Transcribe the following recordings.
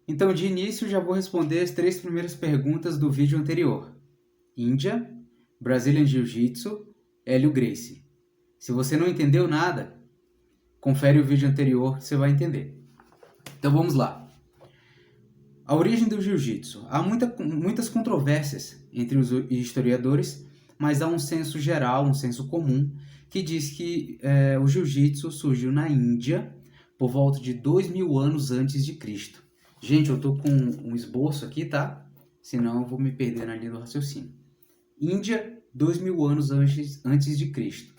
Então, de início, já vou responder as três primeiras perguntas do vídeo anterior. Índia, Brazilian Jiu-Jitsu, Hélio Gracie. Se você não entendeu nada, confere o vídeo anterior que você vai entender. Então vamos lá. A origem do Jiu-Jitsu. Há muitas controvérsias entre os historiadores, mas há um senso geral, um senso comum, que diz que o Jiu-Jitsu surgiu na Índia por volta de 2000 anos antes de Cristo. Gente, eu tô com um esboço aqui, tá? Senão eu vou me perder na linha do raciocínio. Índia, 2000 anos antes de Cristo.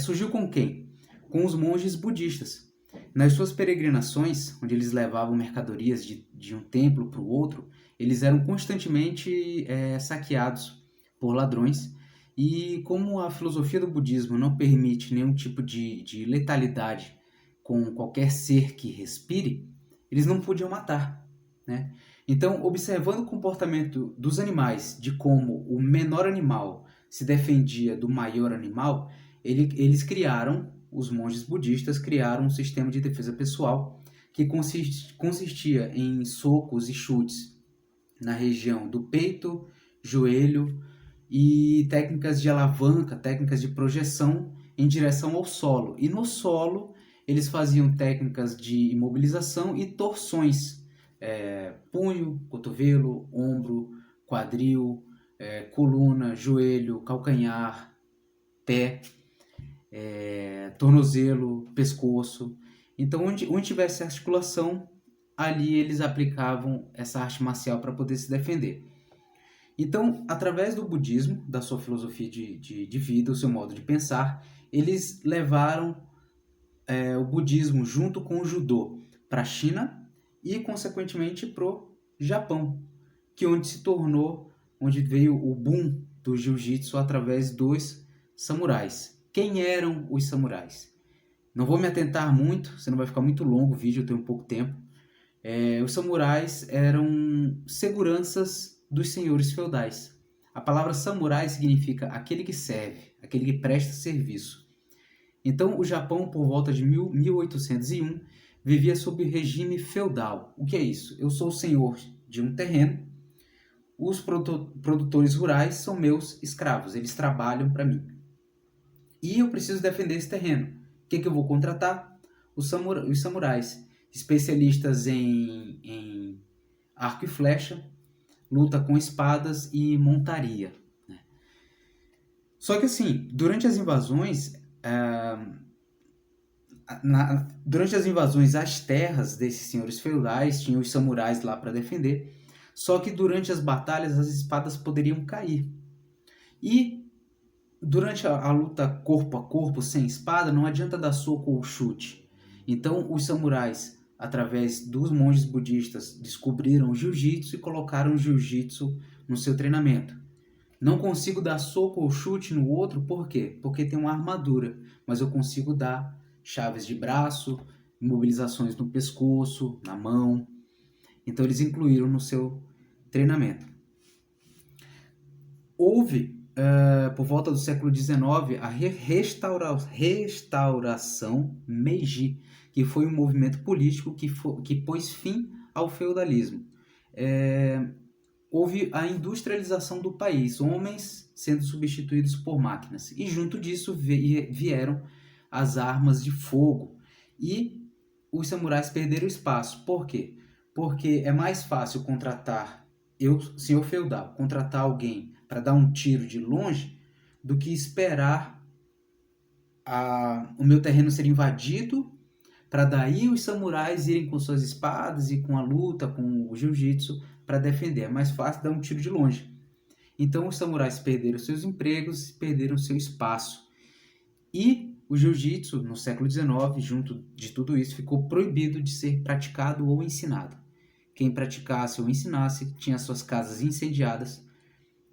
Surgiu com quem? Com os monges budistas. Nas suas peregrinações, onde eles levavam mercadorias de um templo para o outro, eles eram constantemente saqueados por ladrões. E como a filosofia do budismo não permite nenhum tipo de letalidade com qualquer ser que respire, eles não podiam matar, né? Então, observando o comportamento dos animais, de como o menor animal se defendia do maior animal, eles criaram, os monges budistas criaram um sistema de defesa pessoal que consistia em socos e chutes na região do peito, joelho e técnicas de alavanca, técnicas de projeção em direção ao solo. E no solo eles faziam técnicas de imobilização e torções, punho, cotovelo, ombro, quadril, coluna, joelho, calcanhar, pé, tornozelo, pescoço. Então, onde tivesse articulação, ali eles aplicavam essa arte marcial para poder se defender. Então, através do budismo, da sua filosofia de vida, o seu modo de pensar, eles levaram o budismo junto com o judô para a China e, consequentemente, para o Japão, que onde veio o boom do jiu-jitsu através dos samurais. Quem eram os samurais? Não vou me atentar muito, senão vai ficar muito longo o vídeo, eu tenho pouco tempo. Os samurais eram seguranças dos senhores feudais. A palavra samurai significa aquele que serve, aquele que presta serviço. Então, o Japão, por volta de 1801, vivia sob regime feudal. O que é isso? Eu sou o senhor de um terreno, os produtores rurais são meus escravos, eles trabalham para mim. E eu preciso defender esse terreno. O que eu vou contratar? Os samurais, especialistas em arco e flecha, luta com espadas e montaria. Só que assim, durante as invasões às terras desses senhores feudais, tinham os samurais lá para defender, só que durante as batalhas as espadas poderiam cair. E durante a luta corpo a corpo, sem espada, não adianta dar soco ou chute. Então os samurais, através dos monges budistas, descobriram o jiu-jitsu e colocaram o jiu-jitsu no seu treinamento. Não consigo dar soco ou chute no outro, por quê? Porque tem uma armadura, mas eu consigo dar chaves de braço, imobilizações no pescoço, na mão. Então eles incluíram no seu treinamento. Houve, por volta do século XIX, a restauração Meiji, que foi um movimento político que pôs fim ao feudalismo. Houve a industrialização do país, homens sendo substituídos por máquinas. E junto disso vieram as armas de fogo. E os samurais perderam espaço. Por quê? Porque é mais fácil senhor feudal, contratar alguém para dar um tiro de longe do que esperar o meu terreno ser invadido para daí os samurais irem com suas espadas e com a luta, com o jiu-jitsu para defender. É mais fácil dar um tiro de longe. Então os samurais perderam seus empregos, perderam seu espaço. E o jiu-jitsu, no século XIX, junto de tudo isso, ficou proibido de ser praticado ou ensinado. Quem praticasse ou ensinasse tinha suas casas incendiadas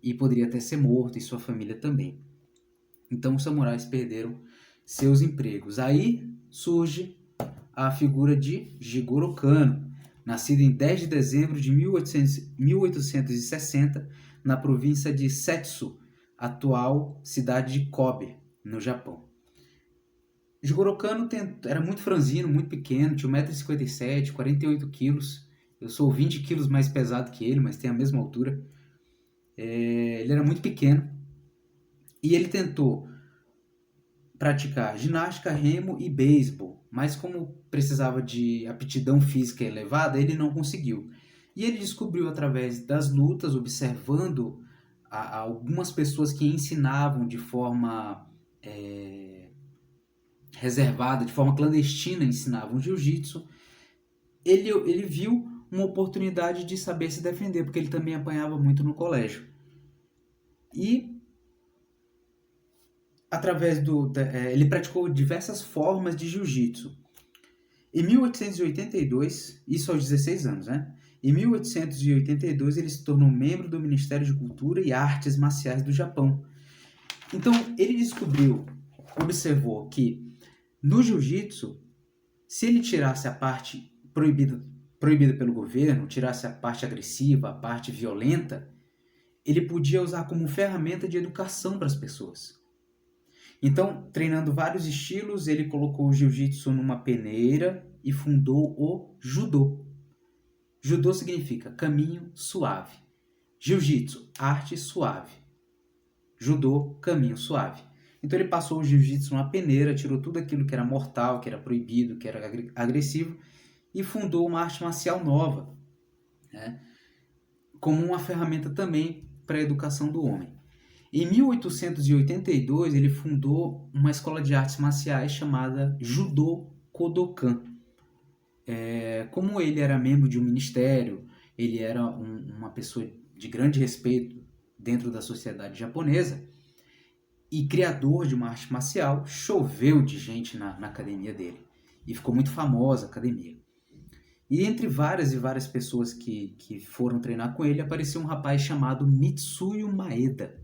e poderia até ser morto e sua família também. Então os samurais perderam seus empregos. Aí surge a figura de Jigoro Kano, nascido em 10 de dezembro de 1860 na província de Setsu, atual cidade de Kobe, no Japão. Jigoro Kano era muito franzino, muito pequeno, tinha 1,57 m, 48 kg, Eu sou 20 quilos mais pesado que ele, mas tem a mesma altura. Ele era muito pequeno e ele tentou praticar ginástica, remo e beisebol, mas como precisava de aptidão física elevada, ele não conseguiu. E ele descobriu através das lutas, observando algumas pessoas que ensinavam de forma reservada, de forma clandestina, ensinavam jiu-jitsu. Ele viu uma oportunidade de saber se defender, porque ele também apanhava muito no colégio. E através ele praticou diversas formas de jiu-jitsu. Em 1882, isso aos 16 anos, né? Em 1882 ele se tornou membro do Ministério de Cultura e Artes Marciais do Japão. Então ele observou que no jiu-jitsu, se ele tirasse a parte proibida pelo governo, tirasse a parte agressiva, a parte violenta, ele podia usar como ferramenta de educação para as pessoas. Então, treinando vários estilos, ele colocou o jiu-jitsu numa peneira e fundou o judô. Judô significa caminho suave. Jiu-jitsu, arte suave. Judô, caminho suave. Então ele passou o jiu-jitsu numa peneira, tirou tudo aquilo que era mortal, que era proibido, que era agressivo e fundou uma arte marcial nova, né? Como uma ferramenta também para a educação do homem. Em 1882, ele fundou uma escola de artes marciais chamada Judo Kodokan. Como ele era membro de um ministério, ele era uma pessoa de grande respeito dentro da sociedade japonesa e criador de uma arte marcial, choveu de gente na academia dele. E ficou muito famosa a academia. E entre várias e várias pessoas que foram treinar com ele, apareceu um rapaz chamado Mitsuyo Maeda,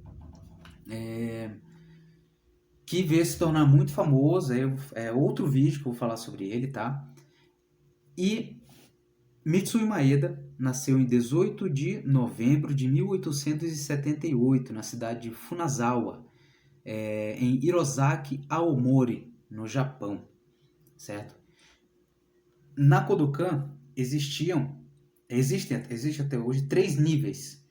que veio se tornar muito famoso. É outro vídeo que eu vou falar sobre ele, tá? E Mitsuyo Maeda nasceu em 18 de novembro de 1878, na cidade de Funazawa, em Hirosaki, Aomori, no Japão, certo? Na Kodokan existe até hoje 3 níveis.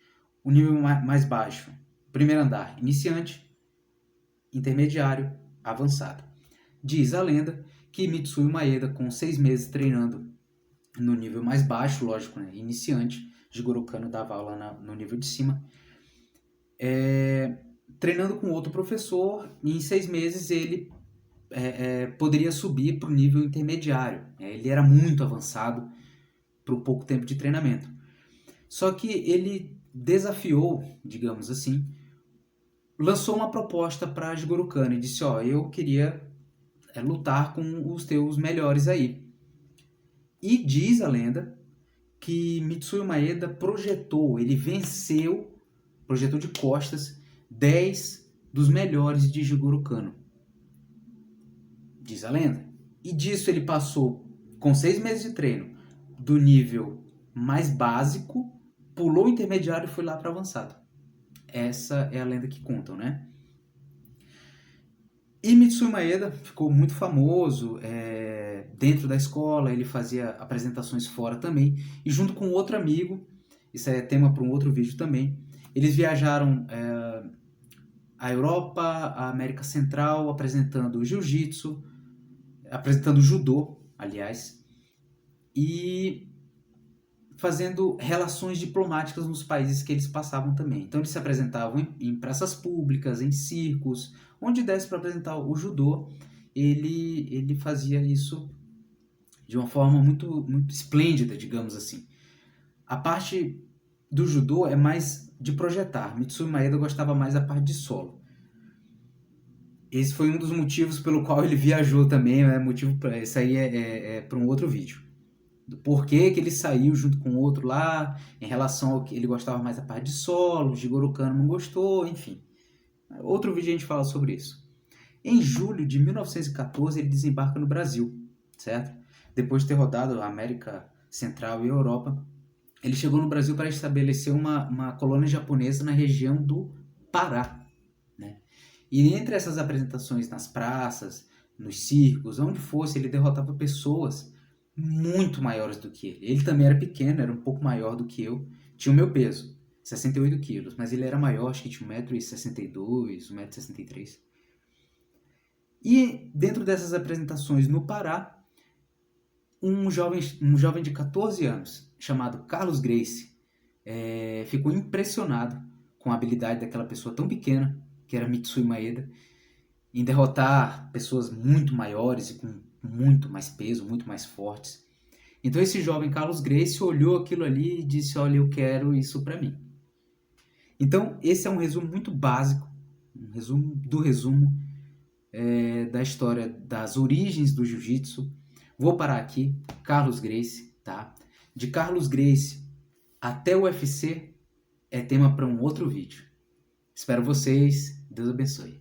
O nível mais baixo, primeiro andar, iniciante, intermediário, avançado. Diz a lenda que Mitsuyo Maeda, com 6 meses treinando no nível mais baixo, lógico, né, iniciante, Jigoro Kano dava aula no nível de cima, treinando com outro professor, e em 6 meses ele poderia subir para o nível intermediário. Ele era muito avançado para o pouco tempo de treinamento. Só que ele desafiou, digamos assim, lançou uma proposta para Jigoro Kano e disse: eu queria lutar com os teus melhores aí. E diz a lenda que Mitsuyo Maeda projetou de costas 10 dos melhores de Jigoro Kano. Diz a lenda. E disso ele passou, com 6 meses de treino, do nível mais básico, pulou o intermediário e foi lá para avançado. Essa é a lenda que contam, né? E Mitsuyo Maeda ficou muito famoso dentro da escola, ele fazia apresentações fora também, e junto com outro amigo, isso é tema para um outro vídeo também, eles viajaram a Europa, a América Central, apresentando jiu-jitsu, apresentando judô, aliás, e fazendo relações diplomáticas nos países que eles passavam também. Então eles se apresentavam em praças públicas, em circos, onde desse para apresentar o judô, ele fazia isso de uma forma muito, muito esplêndida, digamos assim. A parte do judô é mais de projetar. Mitsuyo Maeda gostava mais da parte de solo. Esse foi um dos motivos pelo qual ele viajou também, isso aí é para um outro vídeo. Do porquê que ele saiu junto com o outro lá, em relação ao que ele gostava mais da parte de solo, o Jigoro Kano não gostou, enfim. Outro vídeo a gente fala sobre isso. Em julho de 1914 ele desembarca no Brasil, certo? Depois de ter rodado a América Central e a Europa, ele chegou no Brasil para estabelecer uma colônia japonesa na região do Pará, né? E entre essas apresentações nas praças, nos circos, onde fosse, ele derrotava pessoas muito maiores do que ele. Ele também era pequeno, era um pouco maior do que eu. Tinha o meu peso, 68 quilos, mas ele era maior, acho que tinha 1,62 m, 1,63 m. E dentro dessas apresentações no Pará, um jovem de 14 anos, chamado Carlos Gracie, ficou impressionado com a habilidade daquela pessoa tão pequena, que era Mitsui Maeda, em derrotar pessoas muito maiores e com muito mais peso, muito mais fortes. Então esse jovem Carlos Gracie olhou aquilo ali e disse: olha, eu quero isso para mim. Então esse é um resumo muito básico, um resumo do resumo da história das origens do jiu-jitsu. Vou parar aqui. Carlos Gracie, tá? De Carlos Gracie até o UFC é tema para um outro vídeo. Espero vocês. Deus abençoe.